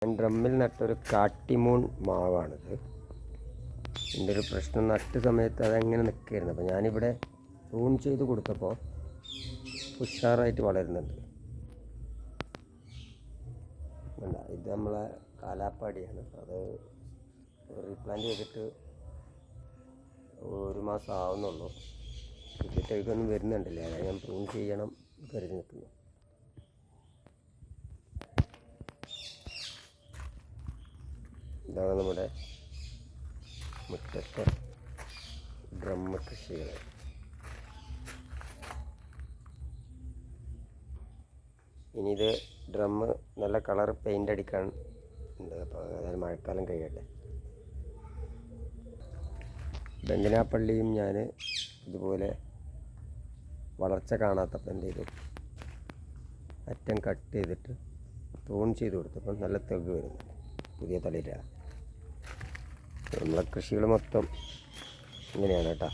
ഞാൻ ഡ്രമ്മിൽ നട്ടൊരു കാട്ടിമൂൺ മാവാണിത്. എൻ്റെ ഒരു പ്രശ്നം നട്ട സമയത്ത് അതങ്ങനെ നിൽക്കുകയായിരുന്നു. അപ്പോൾ ഞാനിവിടെ പ്രൂൺ ചെയ്ത് കൊടുത്തപ്പോൾ ഉഷാറായിട്ട് വളരുന്നുണ്ട്. ഇത് നമ്മളെ കാലാപ്പാടിയാണ്. അത് റീപ്ലാന്റ് ചെയ്തിട്ട് 1 മാസം ആവുന്നുള്ളൂ. ഇതിട്ടേക്കൊന്നും വരുന്നുണ്ടല്ലേ, അതായത് ഞാൻ പ്രൂൺ ചെയ്യണം കരുതി നിൽക്കുന്നു. ഇതാണ് നമ്മുടെ മുറ്റത്തെ ഡ്രം കൃഷികൾ. ഇനി ഇത് ഡ്രമ്മ് നല്ല കളർ പെയിൻ്റ് അടിക്കാൻ ഉണ്ട്. അപ്പോൾ അതായത് മഴക്കാലം കഴിയട്ടെ. ബെങ്കനാപ്പള്ളിയും ഞാൻ ഇതുപോലെ വളർച്ച കാണാത്തപ്പോൾ എന്ത് ചെയ്തു, അറ്റം കട്ട് ചെയ്തിട്ട് പ്രൂൺ ചെയ്ത് കൊടുത്തപ്പോൾ നല്ല തെഗ് വരുന്നു, പുതിയ തളിര. നമ്മളെ കൃഷികൾ മൊത്തം ഇങ്ങനെയാണ് കേട്ടോ.